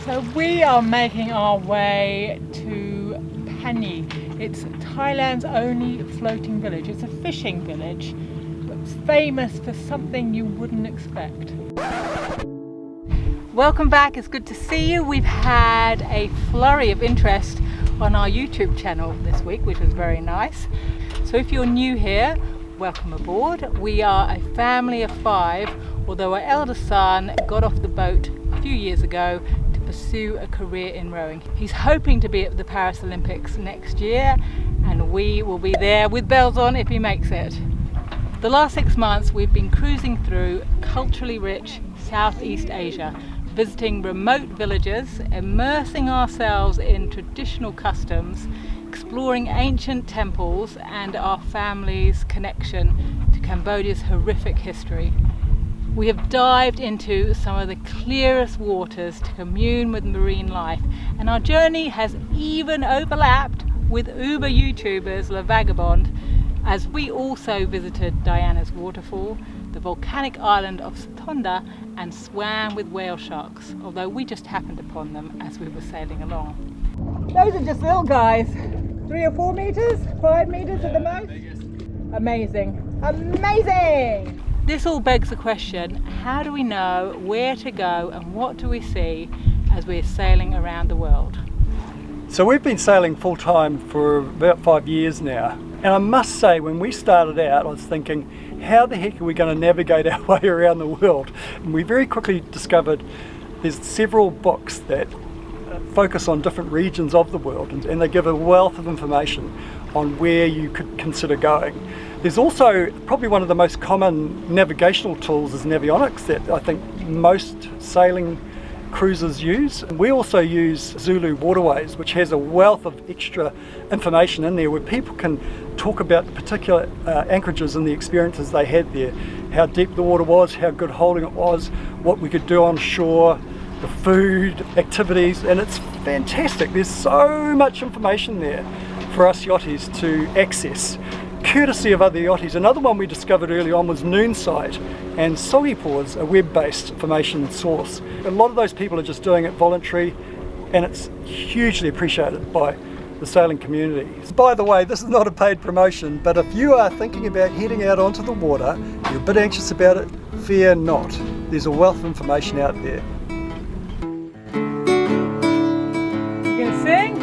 So we are making our way to Panyee. It's Thailand's only floating village. It's a fishing village, but it's famous for something you wouldn't expect. Welcome back, it's good to see you. We've had a flurry of interest on our YouTube channel this week, which was very nice. So if you're new here, welcome aboard. We are a family of 5, although our eldest son got off the boat a few years ago to pursue a career in rowing. He's hoping to be at the Paris Olympics next year, and we will be there with bells on if he makes it. The last 6 months we've been cruising through culturally rich Southeast Asia, visiting remote villages, immersing ourselves in traditional customs, exploring ancient temples and our family's connection to Cambodia's horrific history. We have dived into some of the clearest waters to commune with marine life, and our journey has even overlapped with Uber YouTubers La Vagabond, as we also visited Diana's waterfall, the volcanic island of Satonda, and swam with whale sharks, although we just happened upon them as we were sailing along. Those are just little guys, 3 or 4 meters, 5 meters at the most. Amazing, amazing! This all begs the question, how do we know where to go and what do we see as we're sailing around the world? So we've been sailing full time for about 5 years now, and I must say when we started out I was thinking, how the heck are we going to navigate our way around the world? And we very quickly discovered there's several books that focus on different regions of the world, and they give a wealth of information on where you could consider going. There's also probably one of the most common navigational tools is Navionics that I think most sailing cruisers use. We also use Zulu Waterways, which has a wealth of extra information in there where people can talk about the particular anchorages and the experiences they had there, how deep the water was, how good holding it was, what we could do on shore, the food, activities, and it's fantastic. There's so much information there for us yachties to access, courtesy of other yachties. Another one we discovered early on was Noonsight, and Sogipor's a web-based information source. A lot of those people are just doing it voluntary, and it's hugely appreciated by the sailing community. By the way, this is not a paid promotion, but if you are thinking about heading out onto the water, you're a bit anxious about it, fear not. There's a wealth of information out there. You gonna sing?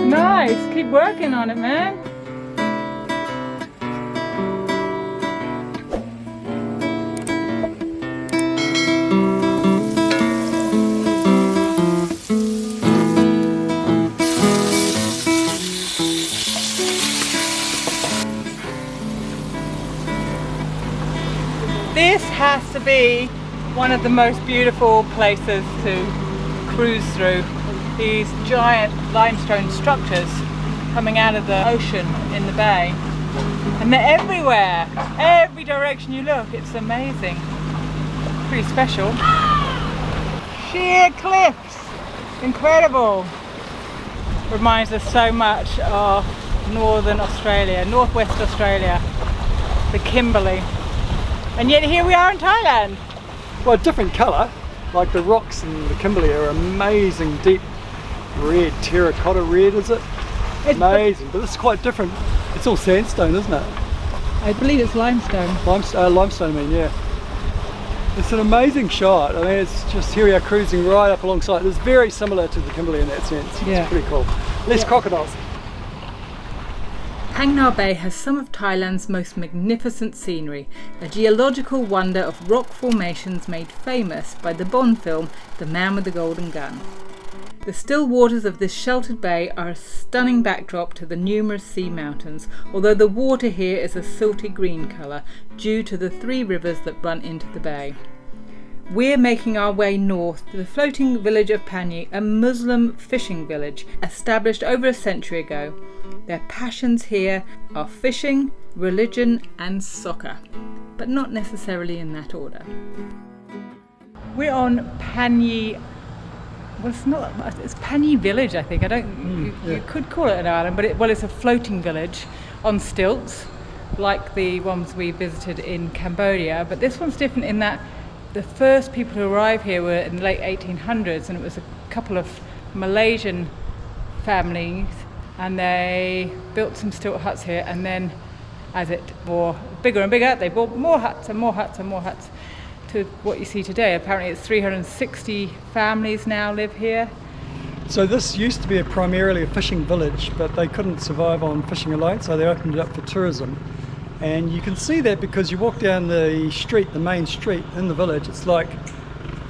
Nice, keep working on it, man. This has to be one of the most beautiful places to cruise through. These giant limestone structures coming out of the ocean in the bay, and they're everywhere, every direction you look. It's amazing, pretty special. Sheer cliffs, incredible. Reminds us so much of northern Australia, northwest Australia, the Kimberley, and yet here we are in Thailand. Well, different colour, like the rocks in the Kimberley are amazing, deep red, terracotta red, is it? Amazing, but this is quite different. It's all sandstone, isn't it? I believe it's limestone. Limestone, I mean, yeah. It's an amazing shot. I mean, it's just, here we are cruising right up alongside. It's very similar to the Kimberley in that sense. Yeah. It's pretty cool. Less crocodiles. Phang Nga Bay has some of Thailand's most magnificent scenery, a geological wonder of rock formations made famous by the Bond film The Man with the Golden Gun. The still waters of this sheltered bay are a stunning backdrop to the numerous sea mountains, although the water here is a silty green colour due to the 3 rivers that run into the bay. We're making our way north to the floating village of Panyee, a Muslim fishing village established over a century ago. Their passions here are fishing, religion and soccer, but not necessarily in that order. We're on Panyee. Well, it's Panyee village, I think. You could call it an island, but it's a floating village on stilts, like the ones we visited in Cambodia. But this one's different in that the first people to arrive here were in the late 1800s, and it was a couple of Malaysian families, and they built some stilt huts here, and then as it got bigger and bigger, they built more huts and more huts and more huts to what you see today. Apparently it's 360 families now live here. So this used to be primarily a fishing village, but they couldn't survive on fishing alone, so they opened it up for tourism. And you can see that because you walk down the street, the main street in the village, it's kind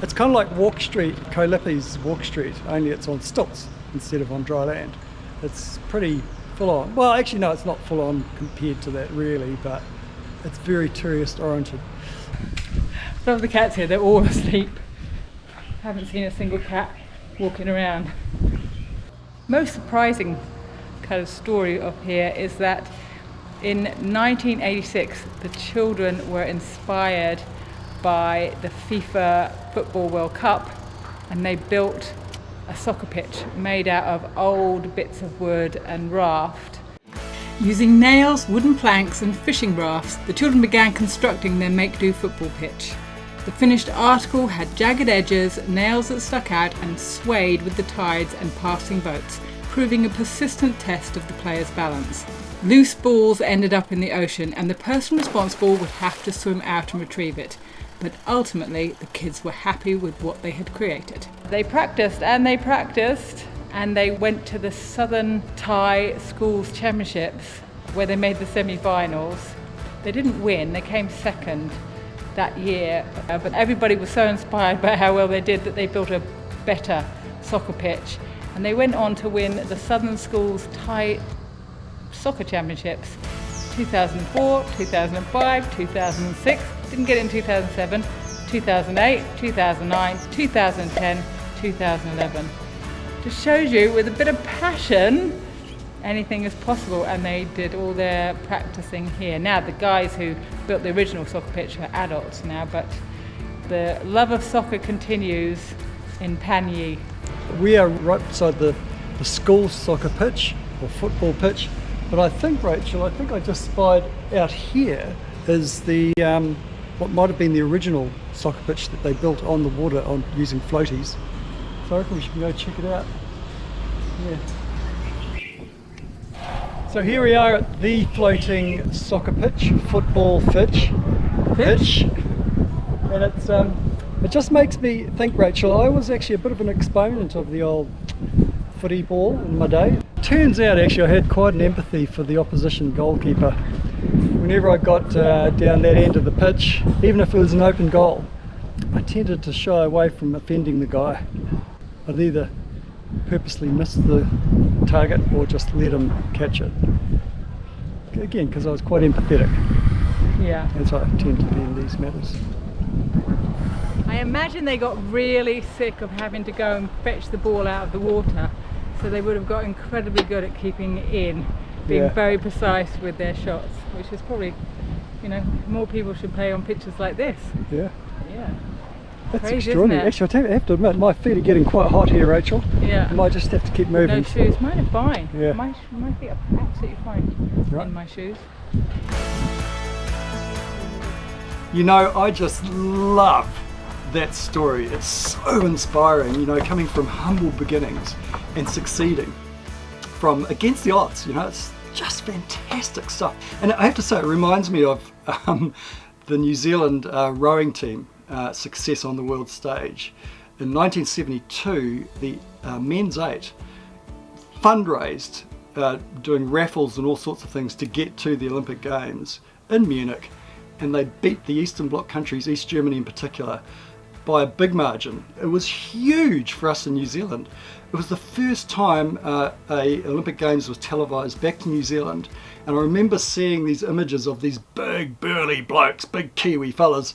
of like Walk Street, Koh Lippi's Walk Street, only it's on stilts instead of on dry land. It's pretty full on. Well, actually no, it's not full on compared to that really, but it's very tourist oriented. Love the cats here, they're all asleep. Haven't seen a single cat walking around. Most surprising kind of story of here is that in 1986 the children were inspired by the FIFA Football World Cup, and they built a soccer pitch made out of old bits of wood and raft. Using nails, wooden planks and fishing rafts, the children began constructing their make-do football pitch. The finished article had jagged edges, nails that stuck out and swayed with the tides and passing boats, proving a persistent test of the player's balance. Loose balls ended up in the ocean, and the person responsible would have to swim out and retrieve it. But ultimately, the kids were happy with what they had created. They practiced and they practiced, and they went to the Southern Thai Schools Championships where they made the semi-finals. They didn't win, they came second that year, but everybody was so inspired by how well they did that they built a better soccer pitch, and they went on to win the Southern Schools Thai Soccer Championships 2004, 2005, 2006, didn't get it in 2007, 2008, 2009, 2010, 2011. Just shows you with a bit of passion anything is possible, and they did all their practicing here. Now the guys who built the original soccer pitch are adults now, but the love of soccer continues in Panyee. We are right beside the school soccer pitch or football pitch, but I think, Rachel, I just spied out here is the what might have been the original soccer pitch that they built on the water using floaties. So I reckon we should go check it out. Yeah. So here we are at the floating soccer pitch, football pitch, and it just makes me think, Rachel, I was actually a bit of an exponent of the old Freddie Ball in my day. Turns out actually I had quite an empathy for the opposition goalkeeper. Whenever I got down that end of the pitch, even if it was an open goal, I tended to shy away from offending the guy. I'd either purposely miss the target or just let him catch it. Again, because I was quite empathetic. Yeah. As I tend to be in these matters. I imagine they got really sick of having to go and fetch the ball out of the water, so they would have got incredibly good at keeping it in, being very precise with their shots, which is probably, more people should play on pitches like this. Yeah. Yeah. That's crazy, extraordinary. Actually, I have to admit, my feet are getting quite hot here, Rachel. Yeah. I might just have to keep moving. No shoes. Mine are fine. Yeah. My feet are absolutely fine in my shoes. I just love that story. It's so inspiring, coming from humble beginnings and succeeding from against the odds. It's just fantastic stuff. And I have to say, it reminds me of the New Zealand rowing team success on the world stage. In 1972, the men's 8 fundraised doing raffles and all sorts of things to get to the Olympic Games in Munich, and they beat the Eastern Bloc countries, East Germany in particular, by a big margin. It was huge for us in New Zealand. It was the first time a Olympic Games was televised back to New Zealand, and I remember seeing these images of these big burly blokes, big Kiwi fellas,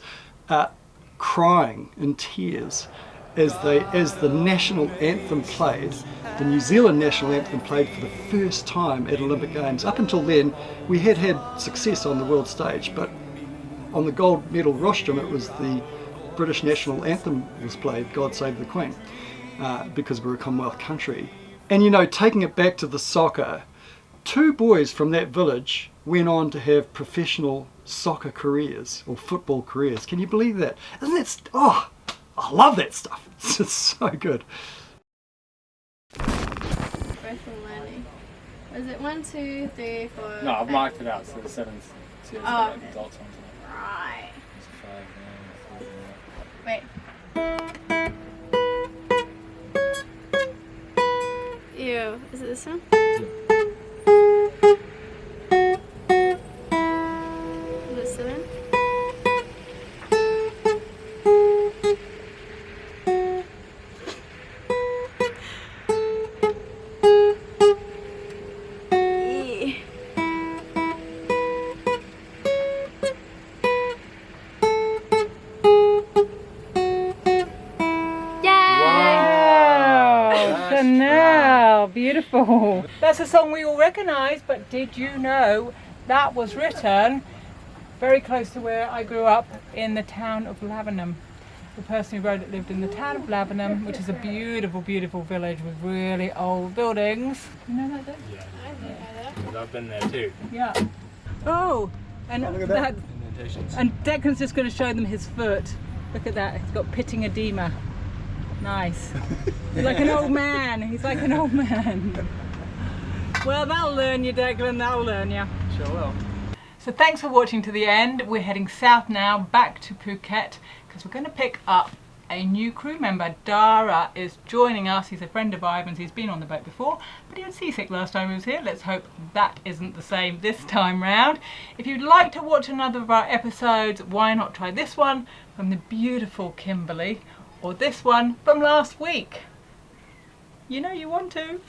crying in tears as the national anthem played. The New Zealand national anthem played for the first time at Olympic Games. Up until then, we had had success on the world stage, but on the gold medal rostrum, it was the British national anthem was played, God Save the Queen, because we're a Commonwealth country. And you know, taking it back to the soccer, 2 boys from that village went on to have professional soccer careers or football careers. Can you believe that? Isn't that, oh, I love that stuff. It's just so good. Is it 1, 2, 3, 4? No, I've marked it out, so the 7's the okay. adults ones. Right. There's 5, Wait. Ew. Is it this one? Is it 7? Beautiful. That's a song we all recognise, but did you know that was written very close to where I grew up in the town of Lavenham? The person who wrote it lived in the town of Lavenham, which is a beautiful, beautiful village with really old buildings. You know that, Dave? Yeah. Because I've been there too. Yeah. Oh, and look at that. And Declan's just going to show them his foot. Look at that. He's got pitting edema. Nice. He's like an old man. He's like an old man. Well, that'll learn you, Declan. That'll learn you. Sure will. So thanks for watching to the end. We're heading south now, back to Phuket, because we're going to pick up a new crew member. Dara is joining us. He's a friend of Ivan's. He's been on the boat before, but he was seasick last time he was here. Let's hope that isn't the same this time round. If you'd like to watch another of our episodes, why not try this one from the beautiful Kimberley, or this one from last week. You know you want to.